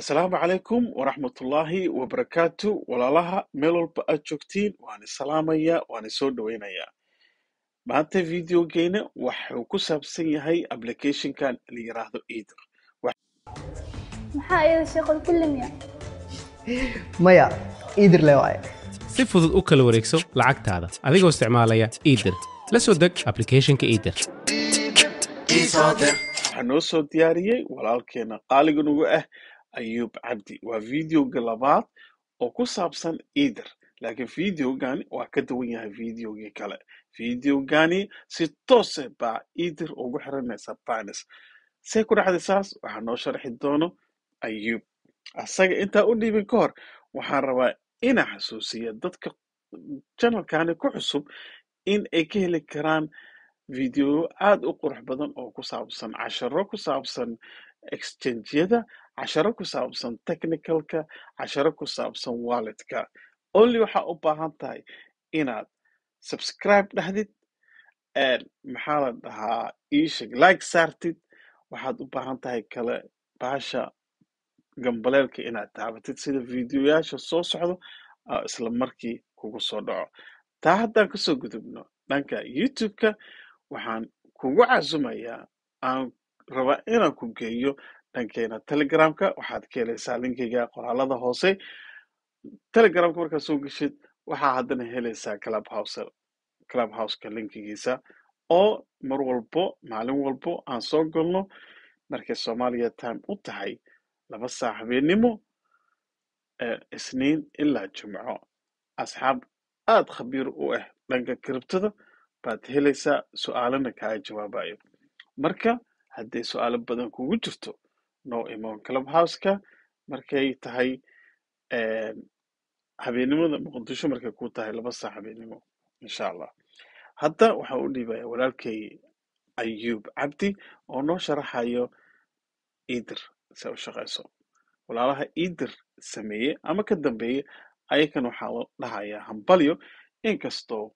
Asalaamu calaykum waraxmatullaahi wabarakaatu. Walaalaha meel walba aad joogtiin waan isalaamayaa, waan isoo dhaweynayaa. Maanta videogeena wuxuu ku saabsan yahay applicationkan la yiraahdo Eater. maxaa iyada shaqada kullimiya maya iidir le waaye si fudud u kala wareegso lacagtaada adigoo isticmaalaya Eater. La soo deg applicationka Eater. Waxaa noo soo diyaariyey walaalkeena qaaliga nugu ah Ayuub Cabdi. Waa videoga labaad oo ku saabsan Eater. Laakiin videogani waa ka duwan yahay videogii kale. Videogani si toos ah baa Eater ugu xiranaysa Binance. See ku dhacday saas waxaa noo sharxi doono Ayuub. Asaga intaa u dhiibin ka hor waxaan rabaa inaan xasuusiyo dadka channelkani ku cusub in ay ka heli karaan video aad u qurux badan oo ku saabsan casharo ku saabsan exchange-yada, casharo ku saabsan technicalka, casharo ku saabsan walletka. Only waxaa u baahan tahay inaad subscribe dhahdid, maxaa la dhahaa iisheg like saartid. Waxaad u baahan tahay kale bahasha gambaleelka inaad taabatid sida videoyaasha soo socdo isla markii kugu soo dhaco. Taa haddaan kasoo gudubno dhanka YouTube-ka waxaan kugu casumayaa aan rabaa inaan ku geeyo dhankeena Telegramka. Waxaad ka helaysaa linkiga qoraalada hoose. Telegramka markaad soo geshid waxaa haddana helaysaa Clubhouse-ka linkigiisa oo mar walbo maalin walbo aan soo galno markay Soomaaliya time u tahay 2 saac habeenimo Isniin ilaa Jimco. Asxaab aad khabiir u ah dhanka kriptada baad helaysaa su'aalana kaaga jawaabayo. Marka hadday su'aalo badan kugu jirto noo imoon Clubhouse-ka markay tahay habeenimada Muqdisho markay ku tahay 2 saac habeenimo insha Allah. Hadda waxaan u dhiibayaa walaalkay Ayuub Cabdi oo noo sharaxayo Eater si u shaqeyso. Walaalaha Eater sameeye ama ka dambeeye ayakan waxaa la dhahayaa hambalyo inkastoo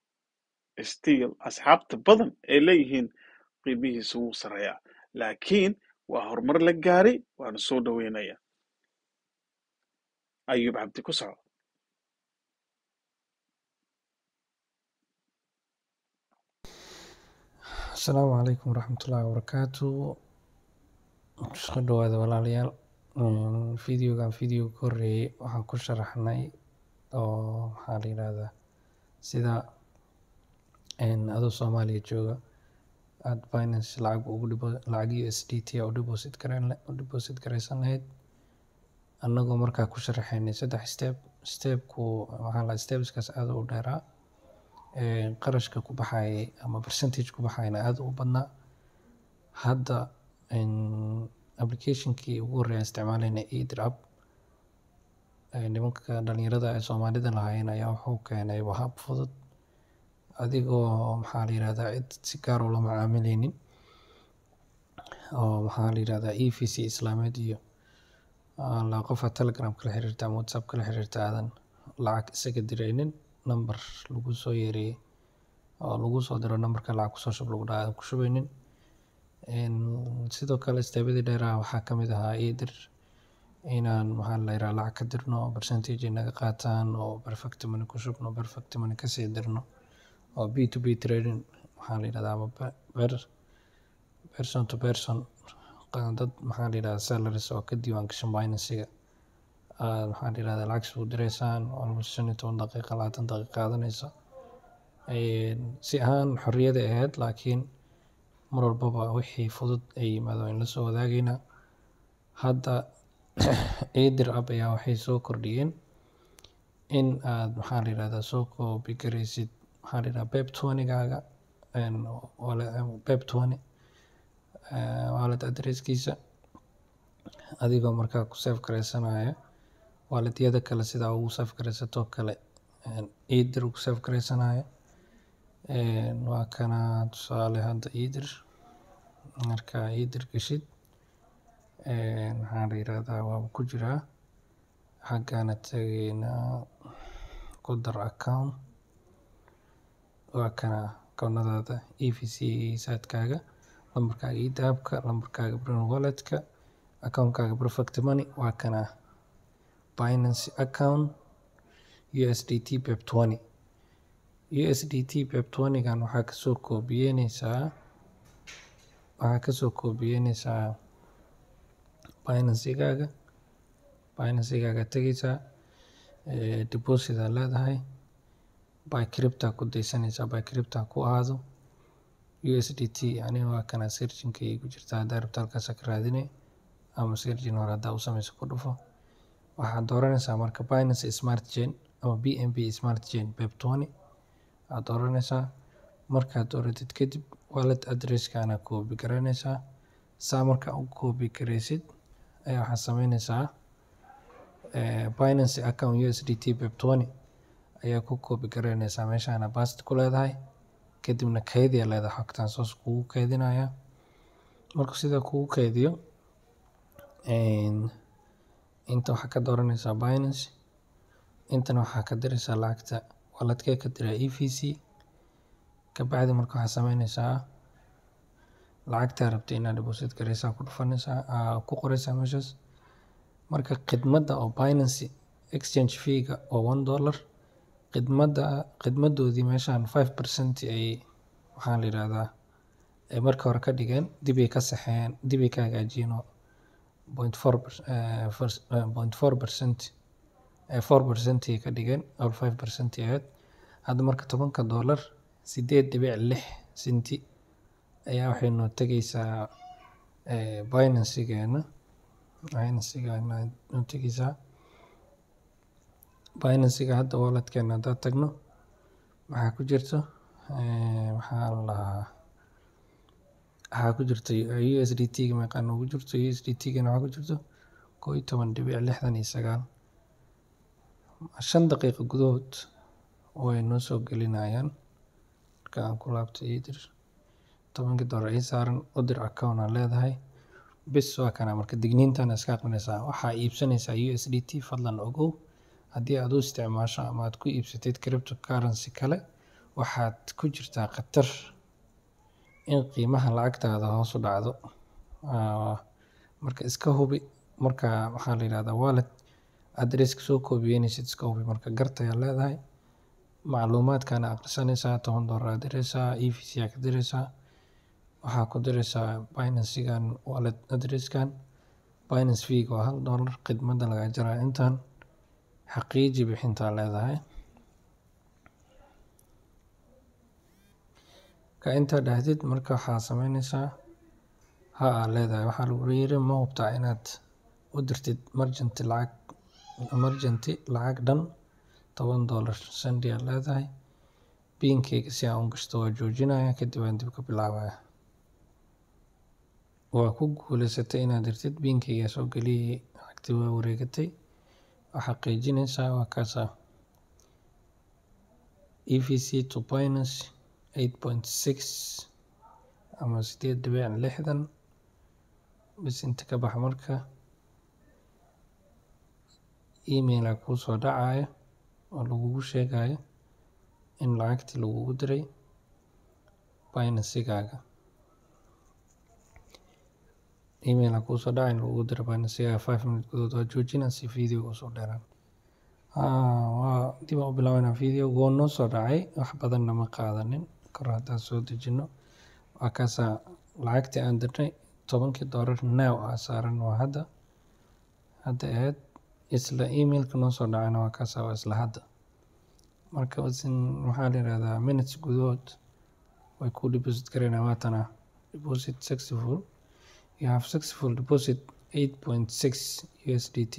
still asxaabta badan ay leeyihiin qiimihiisu wuu sareeyaa laakiin waa horumar la gaaray waana soo dhaweynaya. Ayuub Cabdi ku soco. Asalaamu calaykum waraxmatullaahi wabarakaatu. Soo dhawaada walaalayaal. Videogan video ka horreeyay waxaan ku sharaxnay oo maxaa la yiraahdaa sida adoo Soomaaliya jooga aad Binance lacag USDT u deposit garaysan lahayd annagoo markaa ku sharaxaynay 3 stepku waxaa la stepskaas aad u dheeraa qarashka ku baxay ama percentage ku baxayna aad u badnaa. Hadda applicationkii ugu horreeyay isticmaalayna Eater app nimanka dhalinyarada ee Soomaalida lahayn ayaa wuxuu keenay hab fudud adigoo maxaa la yiraahdaa cid si gaar ah loo macaamileynin oo maxaa la yiraahdaa EVC Islaameed iyo la qofa Telegram kala xiriirta ama WhatsApp kala xiriirta aadan lacag isaga diraynin number lagu soo yeeray oo lagu soo diro numberka lacag kusoo shub lagu dhaado ku shubaynin. Sidoo kale steebadii dheeraha waxaa ka mid ahaa Eater inaan maxaa la yiraahdaa lacag ka dirno percentage naga qaataan oo perfect money ku shubno perfect money ka sii dirno oo B2B trading maxaa la yiraahdaa ama person to person dad maxaa la yiraahdaa salaries oo ka diiwaan gashan Binance-ga maxaa la yiraahdaa lacag soo direysaan almost 15 daqiiqo 20 daqiiqo qaadanaysa si aan xorriyada ahayd laakiin mar walbaba wixii fudud ay yimaado in la soo wadaagayna. Hadda Eater app ayaa waxay soo kordhiyeen in aad maxaa la yiraahdaa soo copy garaysid maxaa la yiraahdaa BEP20-gaaga BEP20 wallet address-kiisa adigoo markaa ku save garaysanaya wallet-yada kale sida ugu save garaysato kale Eater ku save garaysanaya. Waa kana tusaale hadda Eater marka Eater gashid maxaa la yiraahdaa waa ku jiraa xaggaana tagayna ku dar account waa kana akoonnadaada EVC saadkaaga lambarkaaga Eater app-ka lambarkaaga Brand Wallet-ka account-kaaga perfect money waa kana Binance account USDT pep 20 USDT pep 20 gan waxaa kasoo koobiyeynaysaa Binance-gaaga tegaysaa deposit aad leedahay by crypto ku daysanaysaa by crypto ku aado USDT aniga waa kana searching-ka igu jirta haddaa rabto halkaas ka raadinay ama searching hore haddaa u samayso ku dhufo waxaad dooranaysaa marka Binance Smart Chain ama BNB Smart Chain pep 20 aad dooranaysaa markaad dooratid kadib wallet address-kaana copy garanaysaa saa markaa u copy garaysid ayaa waxaad samaynaysaa Binance account USDT pep 20 ayaa ku copy garanaysaa meeshaana paste ku leedahay kadibna kaydiya leedahay xogtaan soos kugu kaydinaya marka sida kugu kaydiyo inta waxaa ka dooranaysaa Binance intana waxaa ka diraysaa lacagta walletkee ka diraa EVC kabacdi marka waxaa samaynaysaa lacagtaa rabtay inaad deposit garaysaa ku dhufanaysaa ku qoraysaa meeshaas marka khidmadda oo Binance exchange fee-ga oo $1 khidmadoodii meeshaan 5% ay waxaa la yidhaahdaa ay marka hore ka dhigeen dibay ka saxeen dibay ka hagaajiyeen oo 0.4% 4% ka dhigeen or 5% ahayd hadda marka $10 8.6 senti ayaa waxay noo tegaysaa Binance-geena noo tegaysaa Binance-ga hadda walletkeena haddaa tagno waxaa ku jirto waxaa ku jirta USDT-ga meeqa noogu jirto USDT-gana waxaa ku jirto 11.69 5 daqiiqo gudahood way noo soo gelinayaan marka aan ku laabto Ether $10 ay saaran u dir account aan leedahay bis waa kana marka digniintan iska aqrinaysaa waxaa iibsanaysaa USDT fadlan ogow haddii aad u isticmaasho ama aad ku iibsatid cryptocurrency kale waxaad ku jirtaa khatar in qiimaha lacagtaada hoos u dhacdo marka iska hubi marka waxaa la yidhahdaa wallet address-ka soo koobiyeynaysid iska hubi marka gartayaa leedahay macluumaadkaana akhrisanaysaa $10 aad diraysaa EVC aad ka diraysaa waxaa ku diraysaa Binance-gan wallet address-kan Binance fee-ga waa $1 khidmadda laga jaraa intaan xaqiiji bixintaa leedahay ka intaa dhahdid marka waxaa samaynaysaa aad leedahay waxaa lagu yiri ma hubtaa inaad u dirtid emergency lacag dhan $10 sandi aad leedahay pinkeyga si aan u gashto waa joojinaya kadib aan dib ka bilaabaya waa ku guuleysatay inaad dirtid pinkeyga soo geliyay lacagtii waa wareegatay waxaa xaqiijinaysaa waa kaasa EVC to Binance 8.6 ama 8.60 bis inta ka bax marka email-a kuu soo dhacaya oo lagugu sheegayo in lacagtii lagugu diray Binance-gaaga email-a kuu soo dhacaya in lagugu diray Binance-gaaga 5 minutes gudahood waa joojinaa si video u soo dheeraan waa dib u bilaabanaa video wuu noo soo dhacay wax badanna ma qaadanin kor haddaan soo dejino waa kaasaa lacagtii aan dirnay $10 now saaran waa hadda ahayd isla email-ka noo soo dhacayna waa kaasaa waa isla hadda marka waxaa la yidhahdaa minutes gudahood way ku deposit garaynaa waatana deposit successful you have successful deposit 8.6 USDT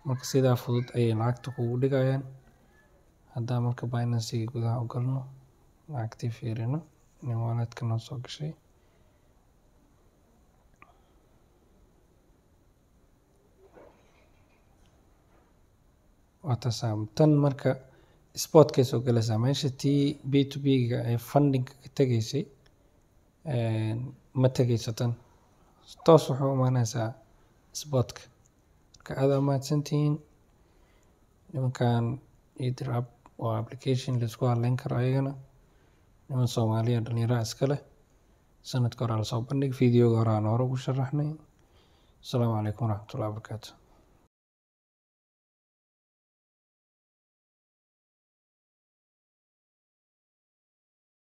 marka sidaa fudud ayay lacagta kugu dhigayaan haddaa marka Binance-ga gudaha u galno lacagtii fiirino in wallet-ka noo soo gashay tan marka sportkay soo galaysaa meesha tii B2B-ga ee funding-ka ka tegaysay ma tegayso tan toos wuxuu imaanaysaa sportka marka aad mahadsantihiin nimankan Ether app waa application laisku halayn karo ayagana niman Soomaaliya dhalinyaro iska leh sanadka hore lasoo bandhig videoga hore aan hore ugu sharaxnay asalaamu calaykum waraxmatullahi wabarakaatu